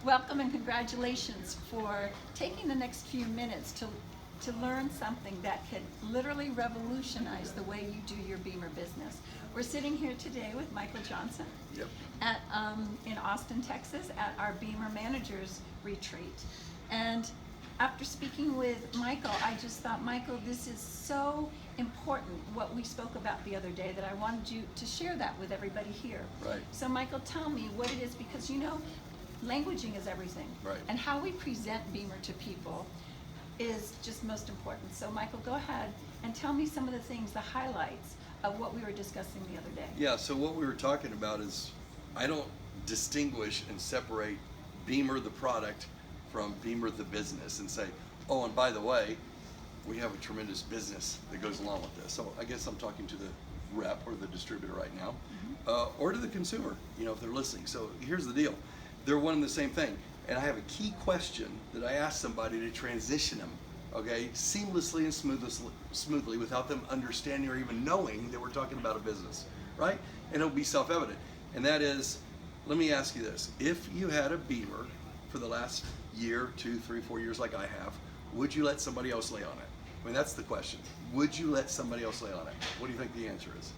Welcome and congratulations for taking the next few minutes to learn something that could literally revolutionize the way you do your BEMER business. We're sitting here today with Michael Johnson Yep. at, in Austin, Texas at our BEMER Managers Retreat. And after speaking with Michael, I just thought, Michael, this is so important, what we spoke about the other day, that I wanted you to share that with everybody here. Right. So Michael, tell me what it is, because you know, languaging is everything. Right. And how we present BEMER to people is just most important. So Michael, go ahead and tell me some of the things, the highlights of what we were discussing the other day. Yeah, so what we were talking about is I don't distinguish and separate BEMER the product from BEMER the business and say, oh, and by the way, we have a tremendous business that goes along with this. So I guess I'm talking to the rep or the distributor right now, or to the consumer, you know, if they're listening. So here's the deal. They're one and the same thing. And I have a key question that I ask somebody to transition them, okay, seamlessly and smoothly without them understanding or even knowing that we're talking about a business, right? And it'll be self-evident. And that is, let me ask you this. If you had a BEMER for the last year, 2, 3, 4 years like I have, would you let somebody else lay on it? I mean, that's the question. Would you let somebody else lay on it? What do you think the answer is?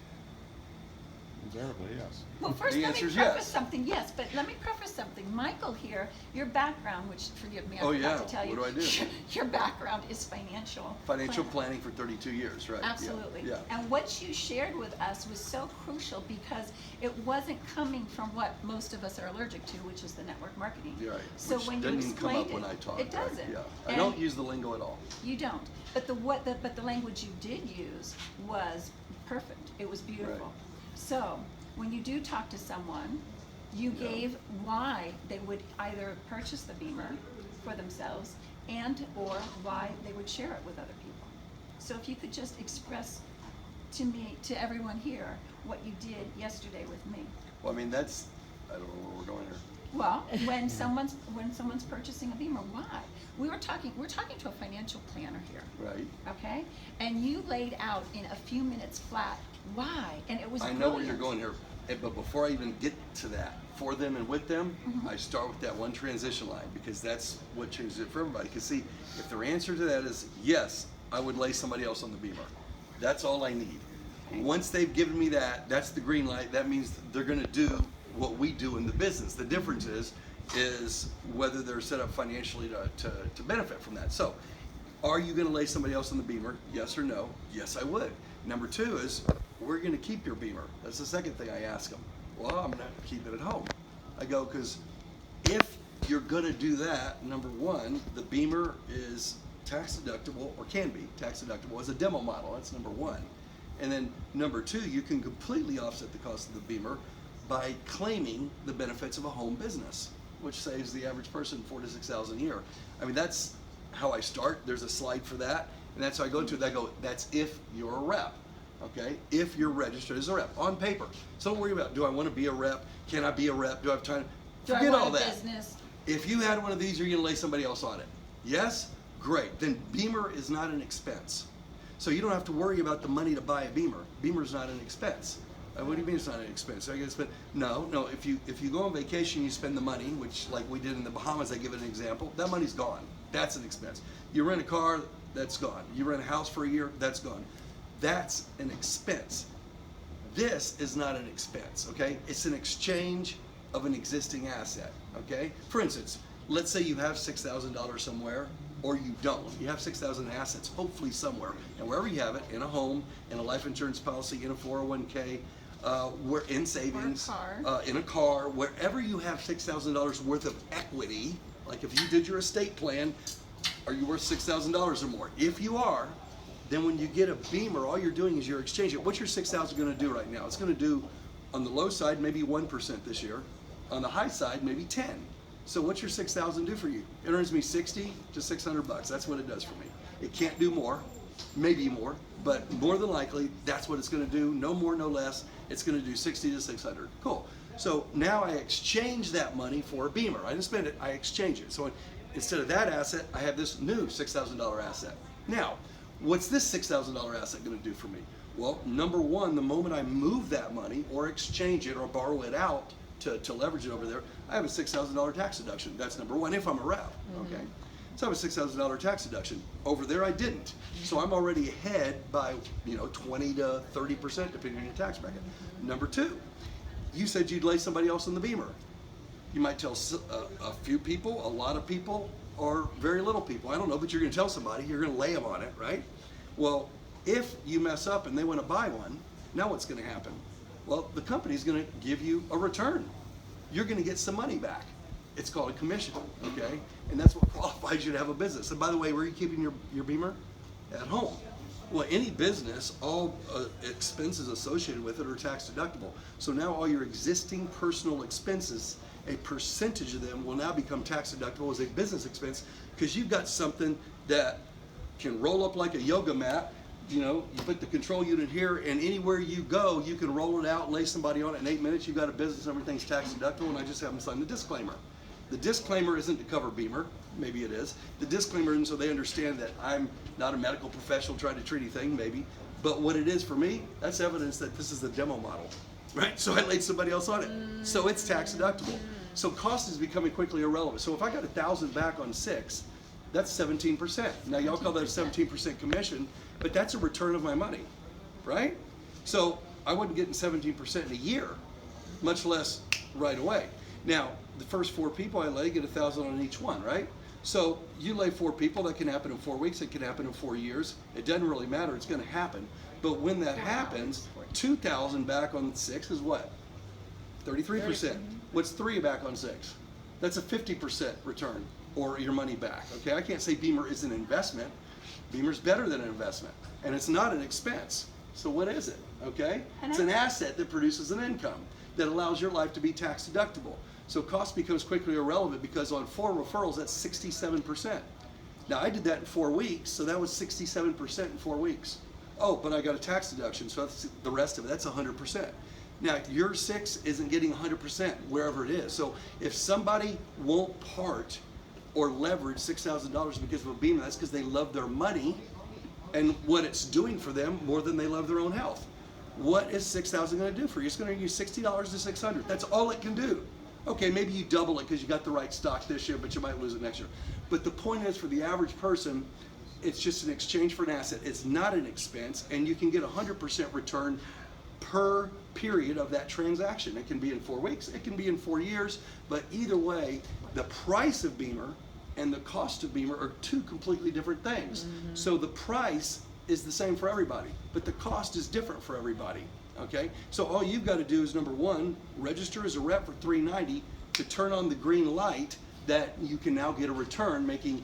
Invariably, yes. Well, first The let me answer is preface yes. something, yes, but let me preface something. Michael here, your background, which, forgive me, I Oh, forgot yeah. to tell you. What do I do? Your background is financial. Financial planning for 32 years, right? Yeah, Absolutely. Yeah. And what you shared with us was so crucial because it wasn't coming from what most of us are allergic to, which is the network marketing. You're right. So Which when you doesn't even come explained up when I talk. it doesn't. Right? Yeah. I And don't use the lingo at all. You don't. But the language you did use was perfect. It was beautiful. Right. So when you do talk to someone, you Yeah. gave why they would either purchase the BEMER for themselves and or why they would share it with other people. So if you could just express to me, to everyone here, what you did yesterday with me. Well, I mean, that's, I don't know where we're going here. Well, when someone's purchasing a BEMER, why? We're talking to a financial planner here. Right. Okay? And you laid out in a few minutes flat why, and it was I brilliant. know where you're going here, but before I even get to that, for them and with them, I start with that one transition line because that's what changes it for everybody. Because see, if their answer to that is yes, I would lay somebody else on the BEMER. That's all I need. Okay. Once they've given me that, that's the green light. That means they're going to do what we do in the business. The difference is whether they're set up financially to benefit from that. So, are you going to lay somebody else on the BEMER? Yes or no? Yes, I would. Number two is, we're going to keep your BEMER. That's the second thing I ask them. Well, I'm going to keep it at home. I go, because if you're going to do that, number one, the BEMER is tax deductible, or can be tax deductible as a demo model. That's number one. And then number two, you can completely offset the cost of the BEMER by claiming the benefits of a home business, which saves the average person $4,000 to $6,000 a year. I mean, that's how I start. There's a slide for that, and that's how I go to it. I go, that's if you're a rep, okay? If you're registered as a rep on paper. So don't worry about, do I want to be a rep? Can I be a rep? Do I have time? Forget all that. Business? If you had one of these, you're going to lay somebody else on it. Yes? Great. Then BEMER is not an expense. So you don't have to worry about the money to buy a BEMER. BEMER is not an expense. What do you mean it's not an expense? I spend, no. If you go on vacation, you spend the money, which like we did in the Bahamas, I give it an example. That money's gone. That's an expense. You rent a car, that's gone. You rent a house for a year, that's gone. That's an expense. This is not an expense, okay? It's an exchange of an existing asset, okay? For instance, let's say you have $6,000 somewhere, or you don't. You have 6,000 assets, hopefully somewhere. And wherever you have it, in a home, in a life insurance policy, in a 401k, we're in savings, in a car, wherever you have $6,000 worth of equity, like if you did your estate plan, are you worth $6,000 or more? If you are, then when you get a BEMER, all you're doing is you're exchanging it. What's your $6,000 going to do right now? It's going to do, on the low side, maybe 1% this year. On the high side, maybe 10. So what's your $6,000 do for you? It earns me 60 to 600 bucks. That's what it does for me. It can't do more, maybe more, but more than likely, that's what it's going to do. No more, no less. It's going to do 60 to 600. Cool. So now I exchange that money for a BEMER. I didn't spend it, I exchange it. So instead of that asset, I have this new $6,000 asset. Now, what's this $6,000 asset going to do for me? Well, number one, the moment I move that money or exchange it or borrow it out to leverage it over there, I have a $6,000 tax deduction. That's number one, if I'm a rep, okay? So I have a $6,000 tax deduction. Over there, I didn't. So I'm already ahead by, 20 to 30%, depending on your tax bracket. Number two, you said you'd lay somebody else in the BEMER. You might tell a few people, a lot of people, or very little people. I don't know, but you're gonna tell somebody, you're gonna lay them on it, right? Well, if you mess up and they wanna buy one, now what's gonna happen? Well, the company's gonna give you a return. You're gonna get some money back. It's called a commission, okay? And that's what qualifies you to have a business. And by the way, where are you keeping your BEMER? At home. Well, any business, all expenses associated with it are tax deductible. So now all your existing personal expenses, a percentage of them will now become tax deductible as a business expense, because you've got something that can roll up like a yoga mat. You put the control unit here, and anywhere you go, you can roll it out, lay somebody on it in 8 minutes. You've got a business, everything's tax deductible, and I just have them sign the disclaimer. The disclaimer isn't to cover BEMER, maybe it is. The disclaimer isn't so they understand that I'm not a medical professional trying to treat anything, maybe. But what it is for me, that's evidence that this is the demo model, right? So I laid somebody else on it. So it's tax deductible. So cost is becoming quickly irrelevant. So if I got 1,000 back on 6, that's 17%. Now y'all call that a 17% commission, but that's a return of my money, right? So I wasn't getting 17% in a year, much less right away. Now, the first 4 people I lay get 1,000 on each one, right? So you lay 4 people, that can happen in 4 weeks, it can happen in 4 years. It doesn't really matter, it's gonna happen. But when that happens, 2,000 back on 6 is what? 33%. What's 3 back on 6? That's a 50% return, or your money back, okay? I can't say BEMER is an investment. BEMER's better than an investment, and it's not an expense. So what is it, okay? It's an asset that produces an income that allows your life to be tax deductible. So cost becomes quickly irrelevant, because on 4 referrals, that's 67%. Now I did that in 4 weeks, so that was 67% in 4 weeks. Oh, but I got a tax deduction, so that's the rest of it, that's 100%. Now your 6 isn't getting 100% wherever it is. So if somebody won't part or leverage $6,000 because of a BEMER, that's because they love their money and what it's doing for them more than they love their own health. What is $6,000 going to do for you? It's going to give you $60 to $600. That's all it can do. Okay, maybe you double it because you got the right stock this year, but you might lose it next year. But the point is, for the average person, it's just an exchange for an asset. It's not an expense, and you can get 100% return per period of that transaction. It can be in 4 weeks, it can be in 4 years, but either way, the price of BEMER and the cost of BEMER are 2 completely different things. So the price is the same for everybody, but the cost is different for everybody. Okay, so all you've got to do is, number 1, register as a rep for $390 to turn on the green light that you can now get a return, making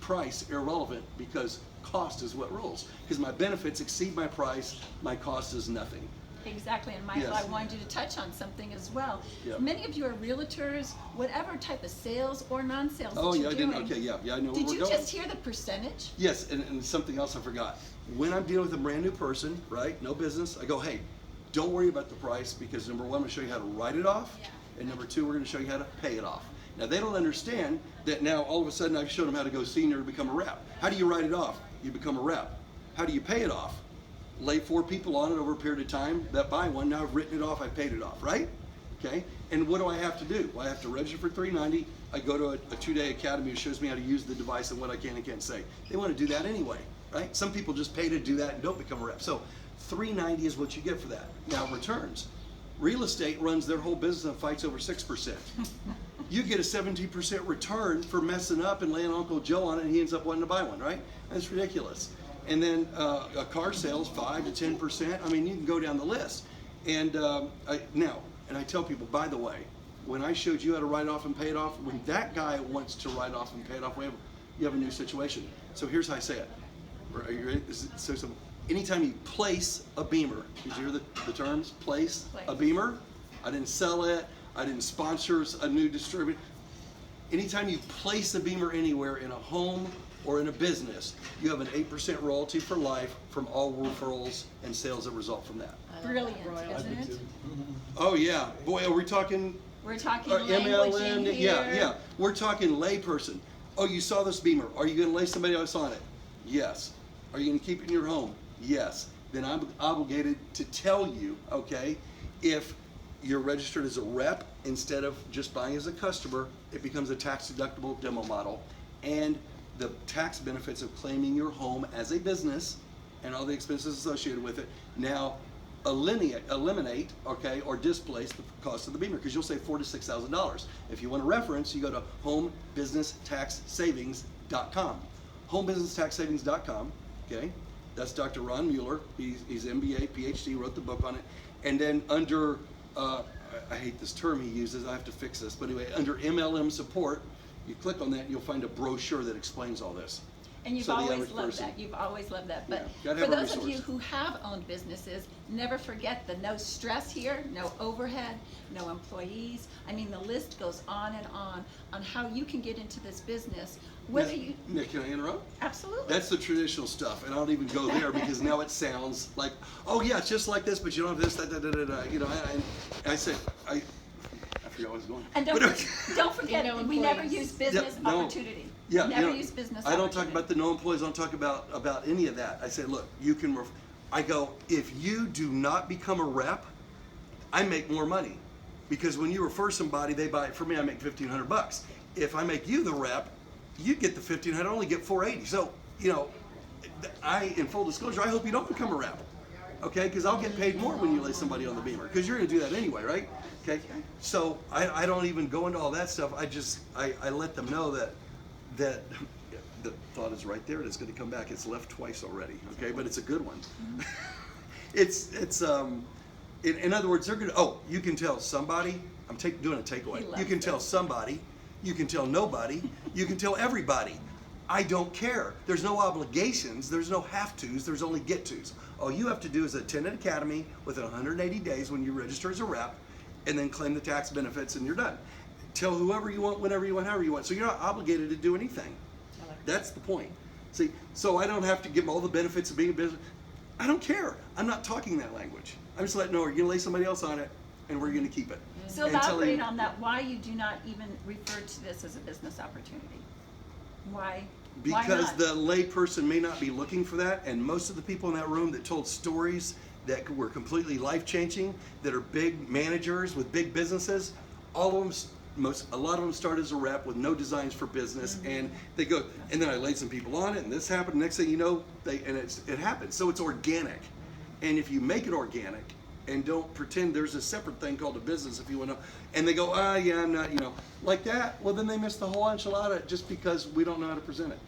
price irrelevant, because cost is what rules. Because my benefits exceed my price, my cost is nothing. Exactly, and Michael, Yes. I wanted you to touch on something as well. Yep. Many of you are realtors, whatever type of sales or non-sales Oh that yeah, you're I doing. didn't. Okay, yeah, I know where Did we're you going. just hear the percentage? Yes, and something else I forgot. When I'm dealing with a brand new person, right, no business, I go, hey, don't worry about the price, because number 1, I'm going to show you how to write it off, and number 2, we're going to show you how to pay it off. Now they don't understand that now all of a sudden I've shown them how to go senior to become a rep. How do you write it off? You become a rep. How do you pay it off? Lay 4 people on it over a period of time that buy one. Now I've written it off, I paid it off, right? Okay, and what do I have to do? Well, I have to register for $390. I go to a 2-day academy that shows me how to use the device and what I can and can't say. They want to do that anyway, right? Some people just pay to do that and don't become a rep. So $390 is what you get for that. Now returns. Real estate runs their whole business and fights over 6%. You get a 17% return for messing up and laying Uncle Joe on it, and he ends up wanting to buy one, right? That's ridiculous. And then a car sales 5 to 10%. I mean, you can go down the list. And I tell people, by the way, when I showed you how to write off and pay it off, when that guy wants to write off and pay it off, you have a new situation. So here's how I say it. Are you ready? This is so simple. Anytime you place a BEMER, did you hear the terms? Place a BEMER. I didn't sell it. I didn't sponsor a new distributor. Anytime you place a BEMER anywhere, in a home or in a business, you have an 8% royalty for life from all referrals and sales that result from that. Brilliant, isn't it? Oh yeah, boy, are we talking? We're talking Or language in MLM, here. yeah. We're talking layperson. Oh, you saw this BEMER. Are you going to lay somebody else on it? Yes. Are you going to keep it in your home? Yes. Then I'm obligated to tell you, okay, if you're registered as a rep instead of just buying as a customer. It becomes a tax deductible demo model, and the tax benefits of claiming your home as a business and all the expenses associated with it now eliminate, okay, or displace the cost of the BEMER, because you'll save $4,000 to $6,000. If you want a reference, you go to homebusinesstaxsavings.com. Homebusinesstaxsavings.com, okay? That's Dr. Ron Mueller. He's MBA, PhD, wrote the book on it. And then under, I hate this term he uses, I have to fix this, but anyway, under MLM support, you click on that and you'll find a brochure that explains all this. And you've So the always average loved person- that. You've always loved that. But Yeah, gotta for have a those of you resource. who have owned businesses, never forget the no stress here, no overhead, no employees. I mean, the list goes on how you can get into this business. Whether you Nick, can I interrupt? absolutely. That's the traditional stuff, and I don't even go there because now it sounds like, oh yeah, it's just like this, but you don't have this, you know. And I said, I forgot where I was going. And But- don't forget, No we never employees. use business Yeah, no. opportunity. Yeah, never you know, use business I don't opportunity. talk about the no employees. I don't talk about any of that. I say, look, you can. I go, if you do not become a rep, I make more money, because when you refer somebody, they buy it for me. I make $1,500. If I make you the rep, you get the $1,500. I only get $480. So you know, in full disclosure, I hope you don't become a rep. Okay, because I'll get paid more when you lay somebody on the BEMER, because you're going to do that anyway, right? Okay, so I don't even go into all that stuff. I let them know that the thought is right there. It's going to come back. It's left twice already. Okay, but it's a good one. In other words, they're going to. Oh, you can tell somebody. I'm doing a takeaway. You can tell somebody. You can tell nobody. You can tell everybody. I don't care. There's no obligations. There's no have-tos. There's only get-tos. All you have to do is attend an academy within 180 days when you register as a rep, and then claim the tax benefits, and you're done. Tell whoever you want, whenever you want, however you want. So you're not obligated to do anything. That's the point. See, so I don't have to give them all the benefits of being a business. I don't care. I'm not talking that language. I'm just letting know we're going to lay somebody else on it, and we're going to keep it. So And tell elaborate them- on that, why you do not even refer to this as a business opportunity. Why? Why Because not? the lay person may not be looking for that, and most of the people in that room that told stories that were completely life-changing, that are big managers with big businesses, all of them, a lot of them start as a rep with no designs for business, and they go, and then I laid some people on it, and this happened. Next thing you know, it happens. So it's organic, and if you make it organic and don't pretend there's a separate thing called a business, if you want to, and they go, yeah, I'm not, like that. Well, then they miss the whole enchilada just because we don't know how to present it.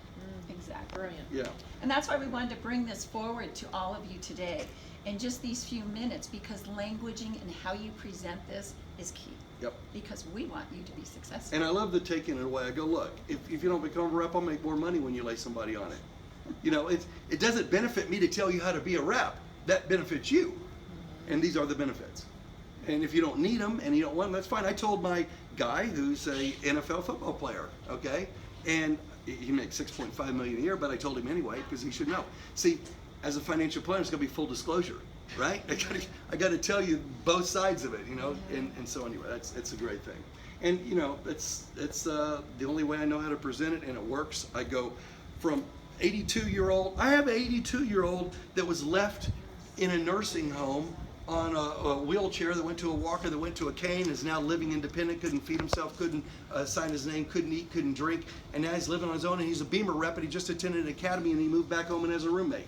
Exactly. Brilliant. Yeah. And that's why we wanted to bring this forward to all of you today in just these few minutes, because languaging and how you present this is key. Yep. Because we want you to be successful. And I love the taking it away. I go, look, if you don't become a rep, I'll make more money when you lay somebody on it. It doesn't benefit me to tell you how to be a rep. That benefits you. And these are the benefits. And if you don't need them and you don't want them, that's fine. I told my guy who's a NFL football player, okay, and he makes $6.5 million a year, but I told him anyway because he should know. See, as a financial planner, it's going to be full disclosure, right? I got to tell you both sides of it, And so anyway, it's a great thing. And it's the only way I know how to present it, and it works. I go from 82-year-old. I have an 82-year-old that was left in a nursing home on a wheelchair, that went to a walker, that went to a cane, is now living independent, couldn't feed himself, couldn't sign his name, couldn't eat, couldn't drink, and now he's living on his own, and he's a BEMER rep, and he just attended an academy, and he moved back home and has a roommate.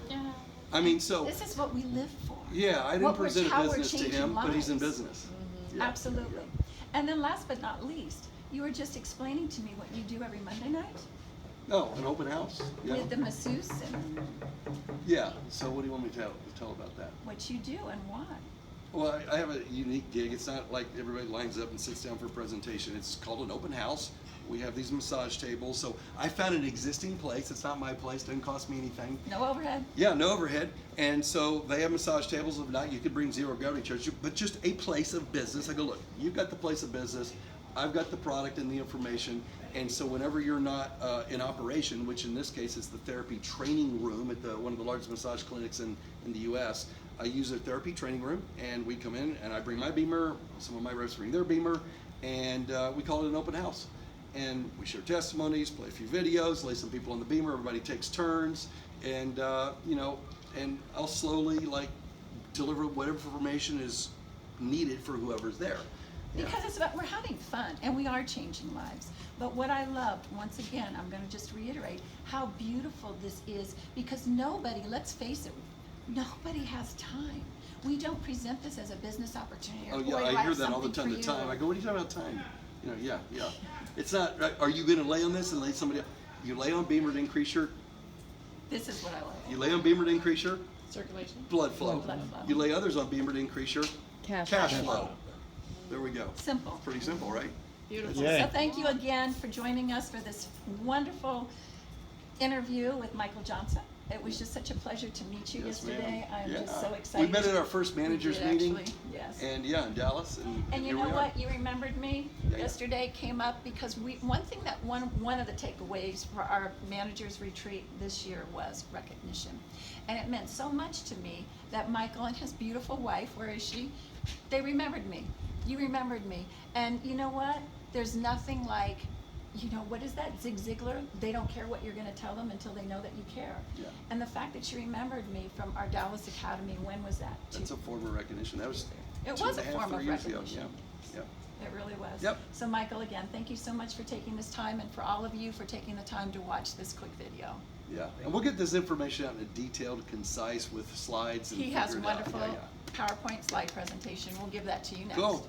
Yeah. I mean, so, This is what we live for. yeah, I didn't What we're- present how a we're business to changing him, but he's in lives. business. Yeah. Absolutely. And then last but not least, you were just explaining to me what you do every Monday night Oh, an open house? Yeah. with the masseuse and Yeah, so what do you want me to tell about that? what you do and why. Well, I have a unique gig. It's not like everybody lines up and sits down for a presentation. It's called an open house. We have these massage tables. So I found an existing place. It's not my place. Doesn't cost me anything. No overhead. Yeah, no overhead. And so they have massage tables. If not, you could bring zero gravity charge, but just a place of business. I go, look, you've got the place of business. I've got the product and the information. And so whenever you're not in operation, which in this case is the therapy training room at one of the largest massage clinics in the U.S., I use a therapy training room, and we come in, and I bring my BEMER, some of my reps bring their BEMER, and we call it an open house. And we share testimonies, play a few videos, lay some people on the BEMER, everybody takes turns, and and I'll slowly deliver whatever information is needed for whoever's there. Yeah. Because it's about, we're having fun and we are changing lives. But what I loved, once again, I'm gonna just reiterate how beautiful this is, because nobody, let's face it, nobody has time. We don't present this as a business opportunity. Or, Oh yeah, "Boy, do I hear have that all the something time. for The time. you." I go, what are you talking about time? You know, yeah. It's not. Are you going to lay on this and lay somebody else? You lay on BEMER to increase your. This is what I love. You lay on BEMER to increase your Circulation. blood flow. Blood flow. You lay others on BEMER to increase your Cash flow. There we go. Simple. Pretty simple, right? Beautiful. Yeah. So thank you again for joining us for this wonderful interview with Michael Johnson. It was just such a pleasure to meet you Yes, ma'am. yesterday. I'm Yeah. just so excited. We met at our first managers did, meeting. actually, yes. And yeah, in Dallas. And you here know we are. what? You remembered me Yeah. yesterday. Came up because one thing that one of the takeaways for our managers retreat this year was recognition, and it meant so much to me that Michael and his beautiful wife, where is she? They remembered me. You remembered me, and you know what? There's nothing like, you know, what is that? Zig Ziglar? They don't care what you're going to tell them until they know that you care. Yeah. And the fact that you remembered me from our Dallas Academy, when was that? That's a form of recognition. That was It two was and a half, form of 3 years ago. recognition. Yeah. It really was. Yep. So Michael, again, thank you so much for taking this time, and for all of you for taking the time to watch this quick video. Yeah. And we'll get this information out in a detailed, concise, with slides. And He has figure it out. wonderful Yeah. PowerPoint slide presentation. We'll give that to you next. Cool.